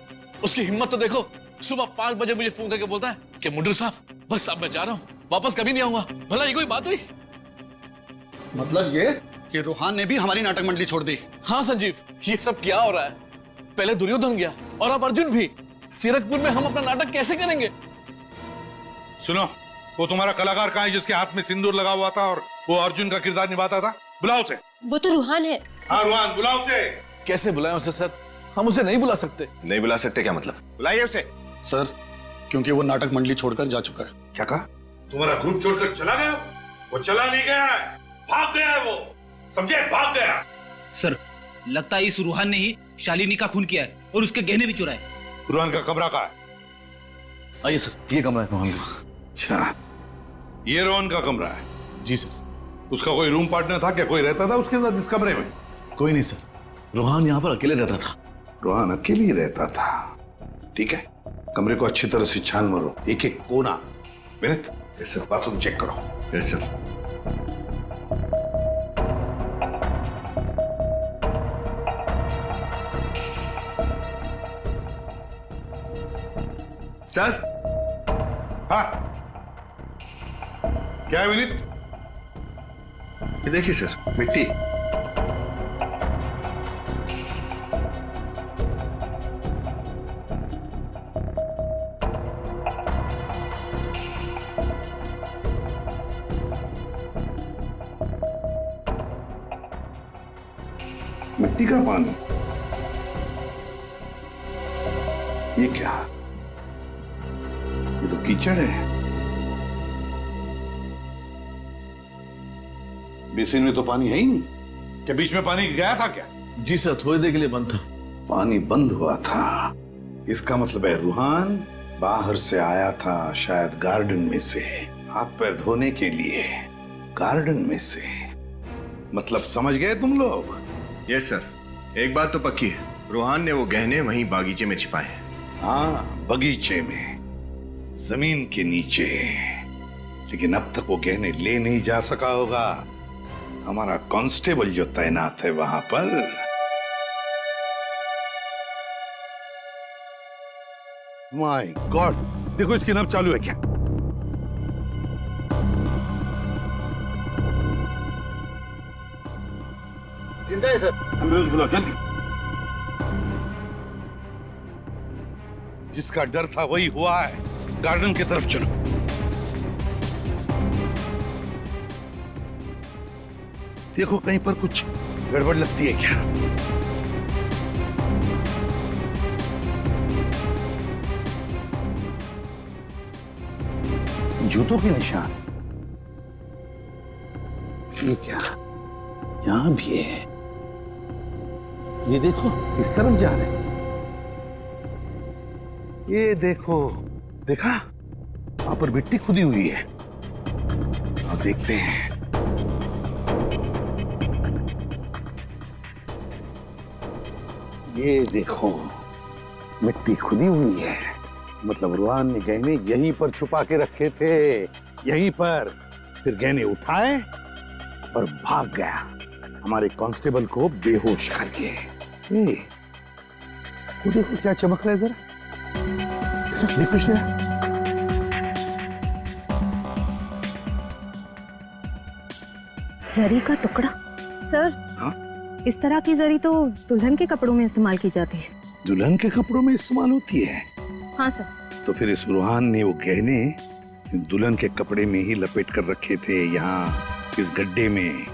S9: उसकी हिम्मत तो देखो, सुबह 5 बजे मुझे फोन करके बोलता है कि मुद्दू साहब बस अब मैं जा रहा हूँ, वापस कभी नहीं आऊंगा। भला ये कोई बात हुई?
S6: मतलब ये कि रूहान ने भी हमारी नाटक मंडली छोड़ दी?
S9: हाँ संजीव, ये सब क्या हो रहा है? पहले दुर्योधन गया और अब अर्जुन भी। सीरकपुर में हम अपना नाटक कैसे करेंगे?
S8: सुनो, वो तुम्हारा कलाकार कहाँ है जिसके हाथ में सिंदूर लगा हुआ था और वो अर्जुन का किरदार निभाता था? बुलाओ उसे।
S14: वो तो रूहान है।
S8: हाँ रूहान, बुलाओ उसे।
S9: कैसे बुलाएं उसे सर? हम उसे नहीं बुला सकते।
S15: नहीं बुला सकते क्या मतलब? बुलाइए उसे।
S6: सर, क्योंकि वो नाटक मंडली छोड़कर जा चुका है।
S15: क्या कहा?
S8: तुम्हारा ग्रुप छोड़कर चला गया? वो चला नहीं गया है, भाग गया है वो, समझे? भाग गया।
S18: सर लगता है इस रूहान ने ही शालिनी का खून किया है और उसके गहने भी चुराए।
S8: रूहान का कमरा कहाँ है?
S9: आइए सर, ये कमरा है रूहान का।
S8: अच्छा, ये रोहन का कमरा है?
S9: जी सर।
S8: उसका कोई रूम पार्टनर था क्या? कोई रहता था उसके साथ इस कमरे में?
S9: कोई नहीं सर, रोहान यहाँ पर अकेले रहता था।
S8: रोहन अकेले ही रहता था? ठीक है, कमरे को अच्छी तरह से छान मारो, एक एक कोना। विनीत, इससे बाथरूम चेक करो।
S15: Yes sir.
S8: सर। हाँ क्या है विनीत?
S15: ये देखिए सर, मिट्टी।
S8: मिट्टी का पानी? ये क्या? ये तो कीचड़ है। बेसिन में तो पानी है ही नहीं। क्या बीच में पानी गया था क्या?
S9: जी सर, थोड़ी देर के लिए बंद था।
S8: पानी बंद हुआ था, इसका मतलब है रूहान बाहर से आया था, शायद गार्डन में से, हाथ पैर धोने के लिए। गार्डन में से मतलब समझ गए तुम लोग?
S15: यस सर, एक बात तो पक्की है, रूहान ने वो गहने वहीं बागीचे में छिपाए हैं।
S8: हाँ, बगीचे में, जमीन के नीचे। लेकिन अब तक वो गहने ले नहीं जा सका होगा। हमारा कांस्टेबल जो तैनात है वहां पर। माय गॉड, देखो इसकी नब्ज चालू है क्या?
S12: जिंदा है सर।
S8: एम्बुलेंस बुलाओ जल्दी। जिसका डर था वही हुआ है। गार्डन की तरफ चलो। देखो कहीं पर कुछ गड़बड़ लगती है क्या? जूतों के निशान। ये क्या? यहां भी है। ये देखो इस तरफ जा रहे हैं। ये देखो, देखा? वहां पर मिट्टी खुदी हुई है। अब देखते हैं। ये देखो, मिट्टी खुदी हुई है। मतलब रूहान ने गहने यहीं पर छुपा के रखे थे, यहीं पर। फिर गहने उठाए और भाग गया, हमारे कांस्टेबल को बेहोश करके। वो देखो क्या चमक रहा है, जरा देखो श्रेया।
S14: जरी का टुकड़ा? सर,
S8: हाँ?
S14: इस तरह की जरी तो दुल्हन के कपड़ों में इस्तेमाल की जाती है।
S8: दुल्हन के कपड़ों में इस्तेमाल होती है?
S14: हाँ सर।
S8: तो फिर इस रूहान ने वो गहने दुल्हन के कपड़े में ही लपेट कर रखे थे यहाँ इस गड्ढे में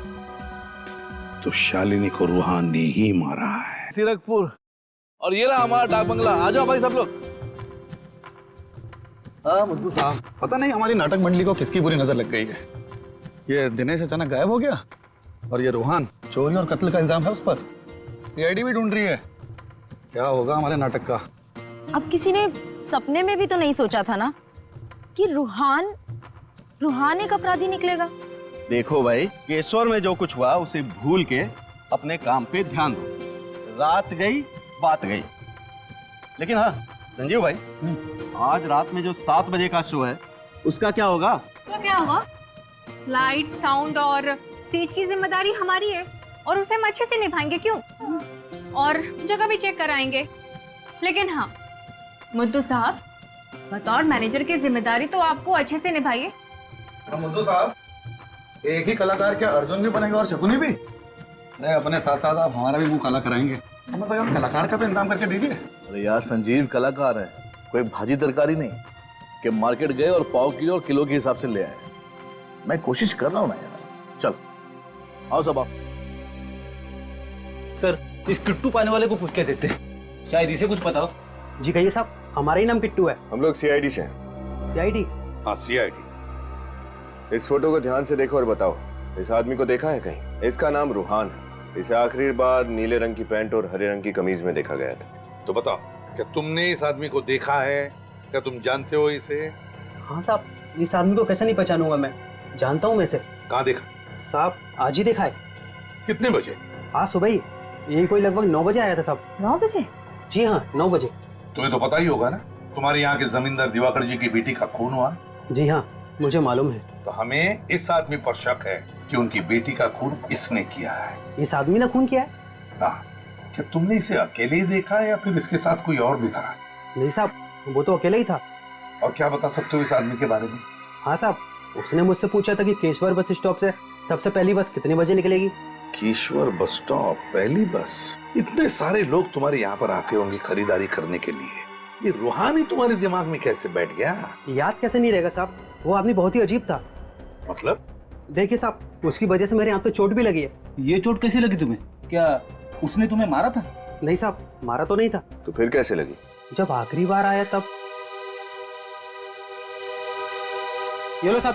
S8: तो शालिनी को रूहान ने ही मारा है।
S9: सीरकपुर, और ये रहा हमारा डाक बंगला। आ जाओ भाई सब लोग।
S6: मुद्दू साहब, पता नहीं हमारी नाटक मंडली को किसकी बुरी नजर लग गई है। ये दिनेश अचानक गायब हो गया और ये रूहान, चोरी और कत्ल का इल्जाम है उस पर। सीआईडी भी ढूंढ रही है। क्या होगा हमारे नाटक का?
S14: अब किसी ने सपने में भी तो नहीं सोचा था ना कि रूहान एक अपराधी निकलेगा।
S2: देखो भाई, केशवर में जो कुछ हुआ उसे भूल के अपने काम पे ध्यान दो। रात गई बात गई। लेकिन हाँ संजीव भाई, आज रात में जो 7 बजे का शो है उसका क्या होगा?
S17: तो क्या होगा? लाइट, साउंड और स्टेज की जिम्मेदारी हमारी है और उसे हम अच्छे से निभाएंगे। क्यों? और जगह भी चेक कराएंगे। लेकिन हाँ मुद्दू साहब, बतौर मैनेजर की जिम्मेदारी तो आपको अच्छे से निभाइए।
S6: मुद्दू साहब, एक ही कलाकार क्या अर्जुन भी बनेगा और शकुनी भी? अरे अपने साथ साथ आप हमारा भी मुंह काला कराएंगे। कम से कम कलाकार का तो इंतजाम करके दीजिए।
S9: अरे यार संजीव कलाकार है, कोई भाजी तरकारी नहीं कि मार्केट गए और पाव किलो और किलो के हिसाब से ले आए। मैं कोशिश कर रहा हूँ ना यार। चल आओ सब आओ।
S18: सर, इस किट्टू पाने वाले को पूछ के देते हैं, शायद इसे कुछ पता हो।
S1: जी कहिए साहब, हमारा ही नाम किट्टू है।
S15: हम लोग सीआईडी से हैं।
S1: सीआईडी?
S8: हाँ सीआईडी।
S15: इस फोटो को ध्यान से देखो और बताओ, इस आदमी को देखा है कहीं? इसका नाम रूहान है। इसे आखिरी बार नीले रंग की पैंट और हरे रंग की कमीज में देखा गया था।
S8: तो बताओ, क्या तुमने इस आदमी को देखा है? क्या तुम जानते हो इसे?
S1: हाँ साहब, इस आदमी को कैसे नहीं पहचानूंगा मैं, जानता हूँ मैं इसे।
S8: कहाँ देखा?
S1: साहब आज ही देखा है।
S8: कितने बजे?
S1: आज सुबह ही, यही कोई लगभग 9 बजे आया था साहब।
S14: 9 बजे?
S1: जी हाँ 9 बजे।
S8: तुम्हें तो पता ही होगा ना, तुम्हारे यहाँ के जमींदार दिवाकर जी की बेटी का खून हुआ।
S1: जी हाँ मुझे मालूम है।
S8: तो हमें इस आदमी पर शक है कि उनकी बेटी का खून इसने किया है।
S1: इस आदमी ने खून किया है?
S8: हाँ। क्या तुमने इसे अकेले ही देखा है या फिर इसके साथ कोई और भी था?
S1: नहीं साहब, वो तो अकेला ही था।
S8: और क्या बता सकते हो इस आदमी के बारे में?
S1: हाँ साहब, उसने मुझसे पूछा था कि केशवर बस स्टॉप से सबसे पहली बस कितने बजे निकलेगी।
S8: केशवर बस स्टॉप पहली बस? इतने सारे लोग तुम्हारे यहाँ पर आते होंगे खरीदारी करने के लिए, ये रूहानी तुम्हारे दिमाग में कैसे बैठ गया?
S1: याद कैसे नहीं रहेगा साहब, वो आदमी बहुत ही अजीब था।
S8: मतलब?
S1: देखिए साहब, उसकी वजह से मेरे यहाँ पे चोट भी लगी है।
S18: ये चोट कैसे लगी तुम्हें? क्या उसने तुम्हें मारा था?
S1: नहीं साहब, मारा तो नहीं था।
S15: तो फिर कैसे लगी?
S1: जब आखिरी बार आया तब। ये लो साहब।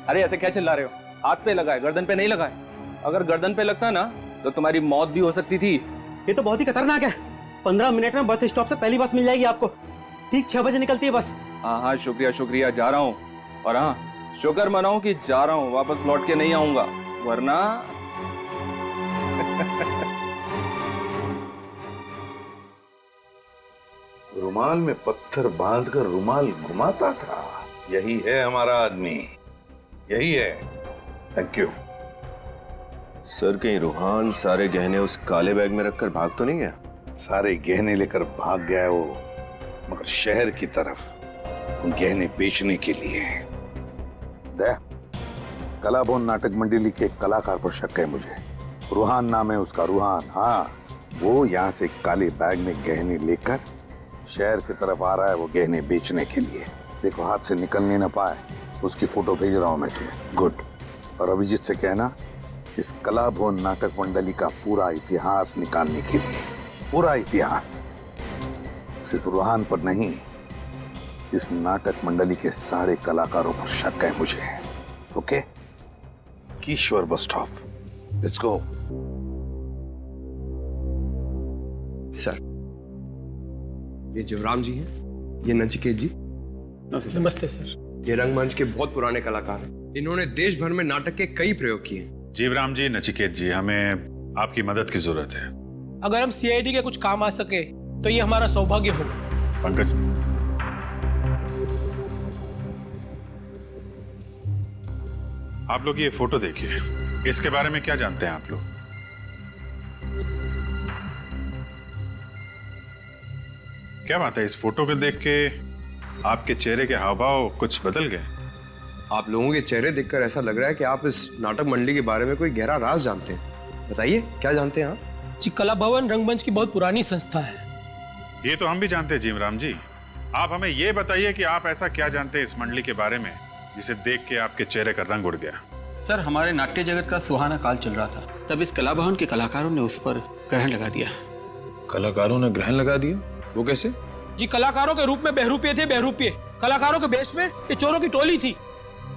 S10: अरे ऐसे क्या चिल्ला रहे हो? हाथ पे लगा है, गर्दन पे नहीं लगा है। अगर गर्दन पे लगता ना तो तुम्हारी मौत भी हो सकती थी।
S1: ये तो बहुत ही खतरनाक है। 15 मिनट में बस स्टॉप से पहली बस मिल जाएगी आपको। ठीक 6 बजे निकलती है बस।
S10: हाँ हाँ शुक्रिया शुक्रिया, जा रहा हूँ। और हाँ, शुक्र मनाओ कि जा रहा हूँ, वापस लौट के नहीं आऊंगा, वरना
S8: रुमाल में पत्थर बांधकर रुमाल घुमाता था। यही है हमारा आदमी, यही है। Thank you.
S15: सर, कहीं रूहान सारे गहने उस काले बैग में रखकर भाग तो नहीं गया?
S8: सारे गहने लेकर भाग गया है वो, मगर शहर की तरफ उन गहने बेचने के लिए। दया, कलाभवन नाटक मंडली के एक कलाकार पर शक है मुझे। रूहान नाम है उसका, रूहान। हाँ, वो यहाँ से काले बैग में गहने लेकर शहर की तरफ आ रहा है, वो गहने बेचने के लिए। देखो हाथ से निकलने ना पाए, उसकी फोटो भेज रहा हूं मैं तुम्हें। गुड। और अभिजीत से कहना इस कलाभवन नाटक मंडली का पूरा इतिहास निकालने के लिए, पूरा इतिहास, सिर्फ रूहान पर नहीं, इस नाटक मंडली के सारे कलाकारों पर शक है मुझे। Okay? Keshwar bus stop, let's go.
S20: Sir, ये जीवराम जी हैं, ये नचिकेत जी।
S1: नमस्ते सर।
S20: ये रंगमंच के बहुत पुराने कलाकार हैं। इन्होंने देश भर में नाटक के कई प्रयोग किए।
S22: जीवराम जी, नचिकेत जी, हमें आपकी मदद की जरूरत है।
S1: अगर हम सीआईडी के कुछ काम आ सके तो ये हमारा सौभाग्य होगा।
S22: पंकज, आप लोग ये फोटो देखिए, इसके बारे में क्या जानते हैं आप लोग? क्या बात है, इस फोटो को देख के आपके चेहरे के हाव भाव कुछ बदल गए?
S20: आप लोगों के चेहरे देखकर ऐसा लग रहा है कि आप इस नाटक मंडली के बारे में कोई गहरा राज जानते हैं। बताइए, क्या जानते हैं आप?
S1: जी, कला भवन रंगमंच की बहुत पुरानी संस्था है।
S22: ये तो हम भी जानते हैं जीवराम जी, आप हमें ये बताइए कि आप ऐसा क्या जानते हैं इस मंडली के बारे में जिसे देख के आपके चेहरे का रंग उड़ गया।
S5: सर, हमारे नाट्य जगत का सुहाना काल चल रहा था, तब इस कला भवन के कलाकारों ने उस पर ग्रहण लगा दिया।
S22: कलाकारों ने ग्रहण लगा दिया? वो कैसे?
S12: जी, कलाकारों के रूप में बहरूपिये थे, बहरूपिये। कलाकारों के बेस में ये चोरों की टोली थी।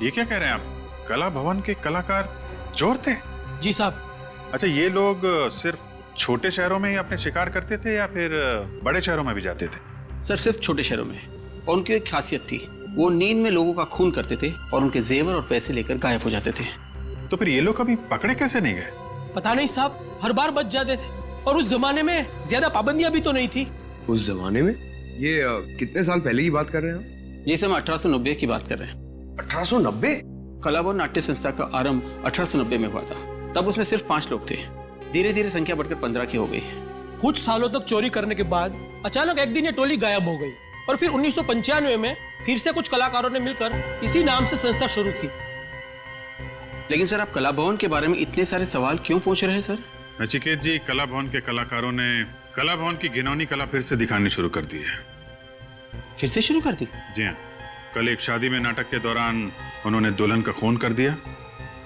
S22: ये क्या कह रहे हैं आप? कला भवन के कलाकार चोर थे?
S12: जी साहब।
S22: अच्छा, ये लोग सिर्फ छोटे शहरों में ही अपने शिकार करते थे या फिर बड़े शहरों में भी जाते थे?
S5: सर, सिर्फ छोटे शहरों में। और उनकी एक खासियत थी, वो नींद में लोगों का खून करते थे और उनके जेवर और पैसे लेकर गायब हो जाते थे।
S22: तो फिर ये लोग कभी पकड़े कैसे नहीं गए?
S12: पता नहीं साहब, हर बार बच जाते थे। और उस जमाने में ज्यादा पाबंदियां भी तो नहीं थी।
S20: उस जमाने में? ये कितने साल पहले की बात कर रहे हैं आप?
S5: ये सब 1890 की बात कर रहे हैं।
S20: 1890?
S5: कला भवन नाट्य संस्था का आरंभ 1890 में हुआ था। तब उसमें सिर्फ 5 लोग थे। धीरे धीरे संख्या बढ़कर 15 की हो गई।
S12: कुछ सालों तक चोरी करने के बाद अचानक एक दिन ये टोली गायब हो गई और फिर 1995 में फिर से कुछ कलाकारों ने मिलकर इसी नाम से संस्था शुरू की।
S5: लेकिन सर, आप कला भवन के बारे में इतने सारे सवाल क्यों पूछ रहे हैं सर?
S22: नचिकेत जी, कला भवन के कलाकारों ने कला भवन की घिनौनी कला फिर से दिखानी शुरू कर दी है।
S5: फिर से शुरू कर दी?
S22: जी हाँ। कल एक शादी में नाटक के दौरान उन्होंने दुल्हन का खून कर दिया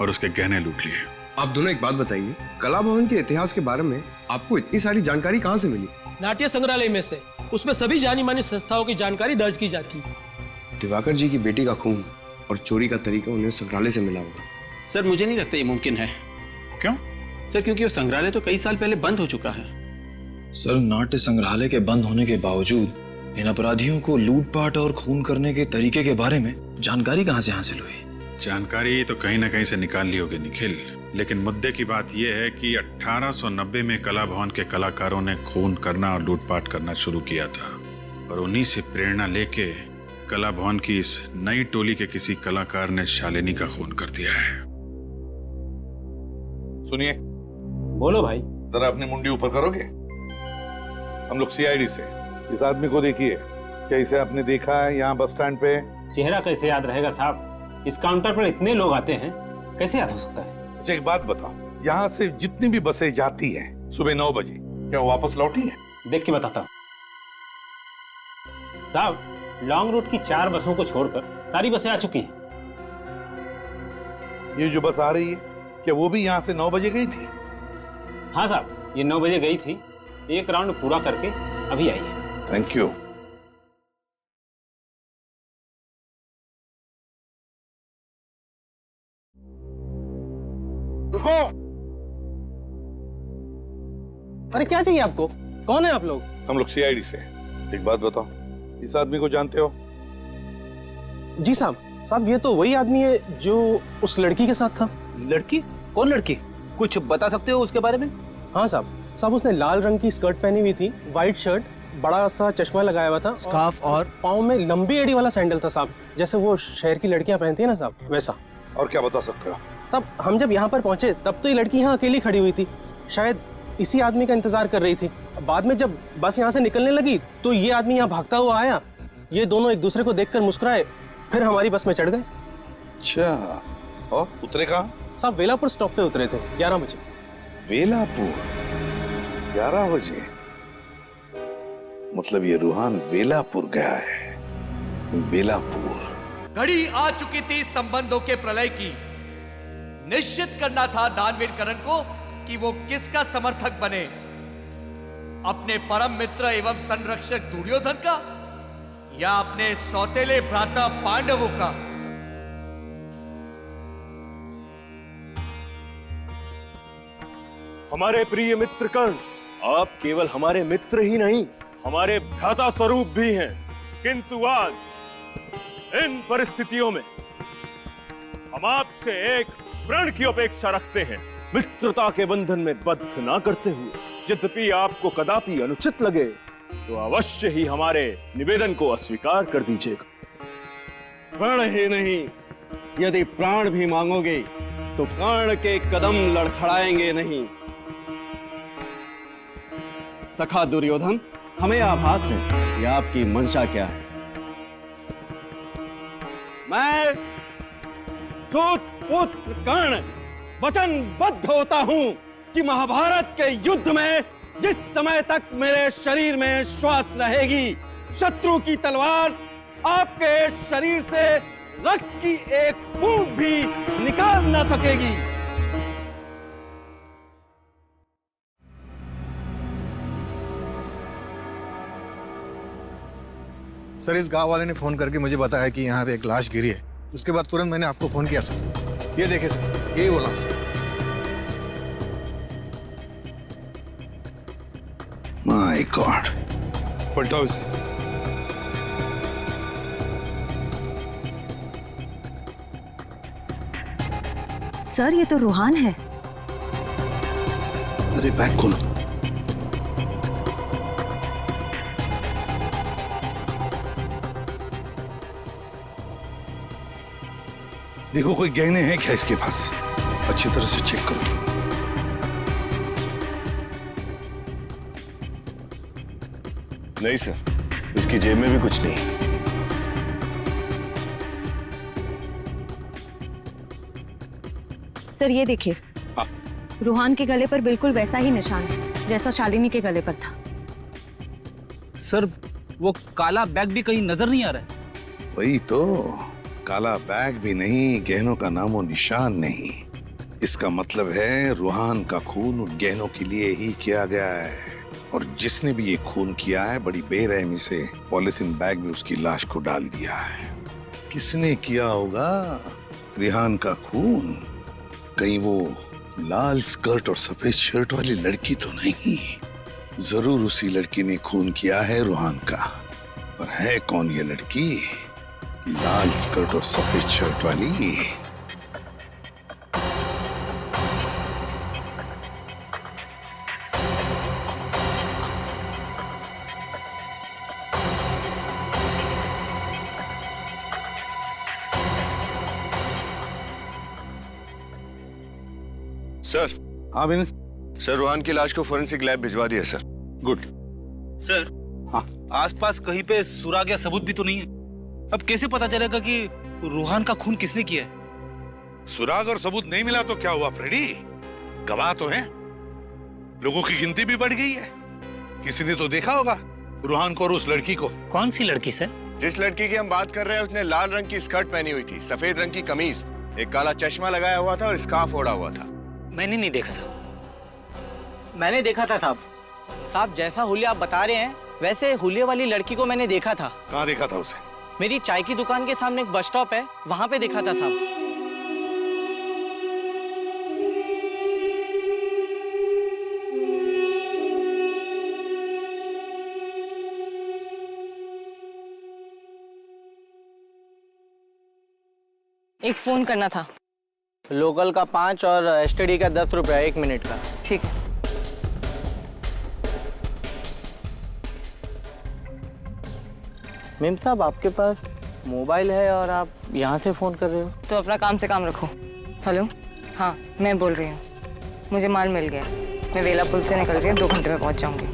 S22: और उसके गहने लूट लिए।
S20: आप दोनों एक बात बताइए, कला भवन के इतिहास के बारे में आपको इतनी सारी जानकारी कहाँ से मिली?
S12: नाट्य संग्रहालय में से। उसमें सभी जानी मानी संस्थाओं की जानकारी दर्ज की जाती है।
S20: दिवाकर जी की बेटी का खून और चोरी का तरीका उन्हें संग्रहालय से मिला होगा।
S5: सर, मुझे नहीं लगता ये मुमकिन है।
S22: क्यों?
S5: सर, क्योंकि वो संग्रहालय तो कई साल पहले बंद हो चुका है।
S7: सर, नाट्य संग्रहालय के बंद होने के बावजूद इन अपराधियों को लूटपाट और खून करने के तरीके के बारे में जानकारी कहाँ से हासिल हुई?
S22: जानकारी तो कहीं ना कहीं से निकाल ली होगी निखिल, लेकिन मुद्दे की बात यह है कि 1890 में कला भवन के कलाकारों ने खून करना और लूटपाट करना शुरू किया था और उन्हीं से प्रेरणा लेके कला भवन की इस नई टोली के किसी कलाकार ने शालिनी का खून कर दिया है।
S8: सुनिए।
S1: बोलो भाई।
S8: जरा अपनी मुंडी ऊपर करोगे? हम लोग सीआईडी से। इस आदमी को देखिए, क्या इसे आपने देखा है यहाँ बस स्टैंड पे?
S1: चेहरा कैसे याद रहेगा साहब? इस काउंटर पर इतने लोग आते हैं, कैसे याद हो सकता है?
S8: अच्छा, एक बात बताओ, यहाँ से जितनी भी बसें जाती हैं सुबह 9 बजे, क्या वो वापस लौटी है?
S1: देख के बताता हूँ साहब। लॉन्ग रूट की 4 बसों को छोड़कर सारी बसें आ चुकी हैं।
S8: ये जो बस आ रही है, क्या वो भी यहाँ से 9 बजे गई थी?
S1: हाँ साहब, ये 9 बजे गई थी। एक राउंड पूरा करके अभी आई है।
S8: Thank you.
S1: रुको। अरे क्या चाहिए आपको? कौन है आप लोग?
S8: हम लोग सीआईडी से। एक बात बताओ, इस आदमी को जानते हो?
S1: जी साहब। साहब, ये तो वही आदमी है जो उस लड़की के साथ था।
S5: लड़की? कौन लड़की? कुछ बता सकते हो उसके बारे में?
S1: हाँ साहब। साहब, उसने लाल रंग की स्कर्ट पहनी हुई थी, व्हाइट शर्ट, बड़ा सा चश्मा लगाया हुआ था, स्कार्फ और पाँव में लंबी एड़ी वाला सैंडल था साहब, जैसे वो शहर की लड़कियां पहनती है ना साहब, वैसा।
S8: और क्या बता सकते हो?
S1: साहब, हम जब यहाँ पर पहुंचे तब तो ये लड़की यहाँ अकेली खड़ी हुई थी, शायद इसी आदमी का इंतजार कर रही थी। बाद में जब बस यहाँ से निकलने लगी तो ये आदमी यहाँ भागता हुआ आया। ये दोनों एक दूसरे को देखकर मुस्कुराए, फिर हमारी बस में चढ़ गए।
S8: अच्छा, और उतरे कहाँ?
S1: साहब, वेलापुर स्टॉप पे उतरे थे 11 बजे।
S8: वेलापुर 11 बजे? मतलब ये रूहान वेलापुर गया है। वेलापुर।
S3: घड़ी आ चुकी थी संबंधों के प्रलय की। निश्चित करना था दानवीर करण को कि वो किसका समर्थक बने, अपने परम मित्र एवं संरक्षक दुर्योधन का या अपने सौतेले भ्राता पांडवों का।
S16: हमारे प्रिय मित्र कर्ण, आप केवल हमारे मित्र ही नहीं, हमारे भ्राता स्वरूप भी हैं। किंतु आज इन परिस्थितियों में हम आपसे एक प्रण की अपेक्षा रखते हैं, मित्रता के बंधन में बद्ध ना करते हुए। यद्यपि आपको कदापि अनुचित लगे तो अवश्य ही हमारे निवेदन को अस्वीकार कर दीजिएगा।
S23: प्रण ही नहीं, यदि प्राण भी मांगोगे तो कर्ण के कदम लड़खड़ाएंगे नहीं। सखा दुर्योधन, हमें आभास है कि आपकी मंशा क्या है। मैं सूत पुत्र कर्ण वचनबद्ध होता हूं कि महाभारत के युद्ध में जिस समय तक मेरे शरीर में श्वास रहेगी, शत्रु की तलवार आपके शरीर से रक्त की एक बूंद भी निकाल ना सकेगी।
S4: सर, इस गांव वाले ने फोन करके मुझे बताया कि यहाँ पे एक लाश गिरी है। उसके बाद तुरंत मैंने आपको फोन किया सर। ये देखिए सर, यही वो लाश।
S8: माय गॉड, पलटाओ इसे।
S14: सर, ये तो रूहान है।
S8: अरे बैग खोलो। देखो कोई गहने हैं क्या इसके पास, अच्छी तरह से चेक करो।
S15: नहीं सर, इसकी जेब में भी कुछ नहीं।
S14: सर, ये देखिए, रूहान के गले पर बिल्कुल वैसा ही निशान है जैसा शालिनी के गले पर था।
S18: सर, वो काला बैग भी कहीं नजर नहीं आ रहा है।
S8: वही तो, काला बैग भी नहीं, गहनों का नामो निशान नहीं। इसका मतलब है रूहान का खून उन गहनों के लिए ही किया गया है, और जिसने भी ये खून किया है बड़ी बेरहमी से पॉलिथीन बैग में उसकी लाश को डाल दिया है। किसने किया होगा रिहान का खून? कहीं वो लाल स्कर्ट और सफेद शर्ट वाली लड़की तो नहीं? जरूर उसी लड़की ने खून किया है रूहान का। और है कौन ये लड़की? लाल स्कर्ट और सफेद शर्ट वाली।
S15: सर।
S8: हाँ बिन।
S15: सर, रूहान की लाश को फोरेंसिक लैब भिजवा दिया सर।
S8: गुड।
S18: सर, हाँ, आसपास कहीं पे सुराग या सबूत भी तो नहीं है। अब कैसे पता चलेगा कि रूहान का खून किसने किया है?
S8: सुराग और सबूत नहीं मिला तो क्या हुआ फ्रेडी? गवाह तो हैं, लोगों की गिनती भी बढ़ गई है। किसी ने तो देखा होगा रूहान को और उस लड़की को।
S11: कौन सी लड़की सर?
S15: जिस लड़की की हम बात कर रहे हैं उसने लाल रंग की स्कर्ट पहनी हुई थी, सफेद रंग की कमीज, एक काला चश्मा लगाया हुआ था और स्कार्फ ओढ़ा हुआ था।
S11: मैंने नहीं देखा साहब।
S13: मैंने देखा था साहब। साहब, जैसा हुलिया आप बता रहे हैं वैसे हुलिया वाली लड़की को मैंने देखा था।
S8: कहाँ देखा था उसे?
S13: मेरी चाय की दुकान के सामने एक बस स्टॉप है, वहां पे देखा था साहब।
S24: एक फोन करना था।
S13: लोकल का 5 और एसटीडी का 10 रुपया 1 मिनट का।
S24: ठीक है।
S13: मेम साहब, आपके पास मोबाइल है और आप यहाँ से फोन कर रहे हो?
S24: तो अपना काम से काम रखो। हेलो, हाँ मैं बोल रही हूँ। मुझे माल मिल गया, मैं वेला पुल से निकल के 2 घंटे में पहुँच जाऊँगी।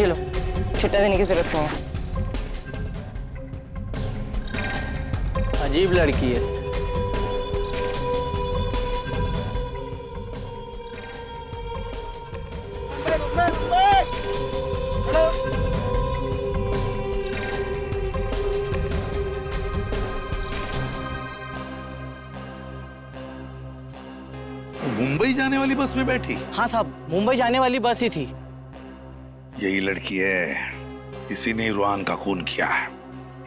S24: ये लो, छुट्टा देने की जरूरत नहीं है।
S13: अजीब लड़की है।
S8: मुंबई जाने वाली बस में बैठी?
S13: हाँ साहब, मुंबई जाने वाली बस ही थी।
S8: यही लड़की है, इसी ने रूहान का खून किया है,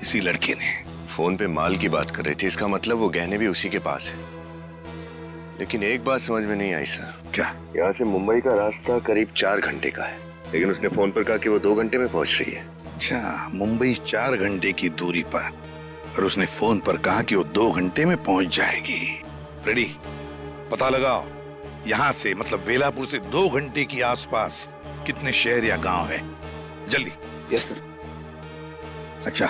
S8: इसी लड़की ने।
S15: फोन पे माल की बात कर रही थी, इसका मतलब वो गहने भी उसी के पास है। लेकिन एक बात समझ में नहीं आई सर।
S8: क्या?
S15: यहाँ से मुंबई का रास्ता करीब 4 घंटे का है, लेकिन उसने फोन पर कहा कि वो 2 घंटे में पहुंच रही है।
S8: अच्छा, मुंबई 4 घंटे की दूरी पर, और उसने फोन पर कहा कि वो 2 घंटे में पहुंच जाएगी। फ्रेडी, पता लगाओ यहाँ से मतलब वेलापुर से 2 घंटे की आसपास कितने शहर या गांव है। जल्दी।
S20: Yes sir.
S8: अच्छा,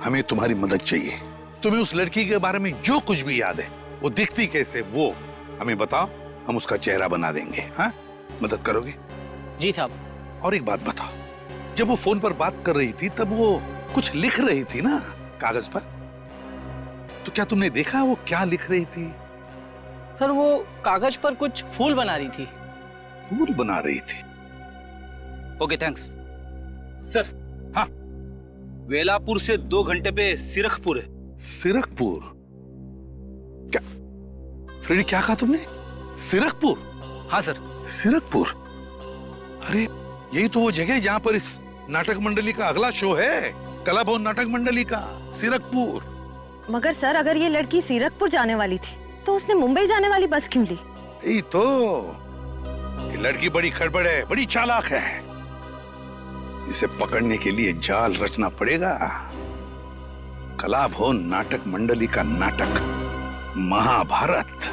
S8: हमें तुम्हारी मदद चाहिए। तुम्हें उस लड़की के बारे में जो कुछ भी याद है, वो दिखती कैसे, वो हमें बताओ, हम उसका चेहरा बना देंगे। हाँ, मदद करोगे?
S13: जी साहब।
S8: और एक बात बताओ, जब वो फोन पर बात कर रही थी तब वो कुछ लिख रही थी ना कागज पर, तो क्या तुमने देखा वो क्या लिख रही थी?
S13: सर, वो कागज पर कुछ फूल बना रही थी।
S8: फूल बना रही थी?
S18: Okay, thanks. सर।
S8: हाँ।
S18: वेलापुर से 2 घंटे पे सिरखपुर है।
S8: सिरखपुर? क्या फ्रेडी, क्या कहा तुमने? सिरखपुर?
S18: हाँ सर।
S8: सिरखपुर? अरे यही तो वो जगह है जहां पर इस नाटक मंडली का अगला शो है, कला भवन नाटक मंडली का। सिरखपुर।
S14: मगर सर, अगर ये लड़की सीरकपुर जाने वाली थी तो उसने मुंबई जाने वाली बस क्यों ली?
S8: यही तो, ये लड़की बड़ी खड़बड़ है, बड़ी चालाक है। इसे पकड़ने के लिए जाल रचना पड़ेगा। कला भवन नाटक मंडली का नाटक महाभारत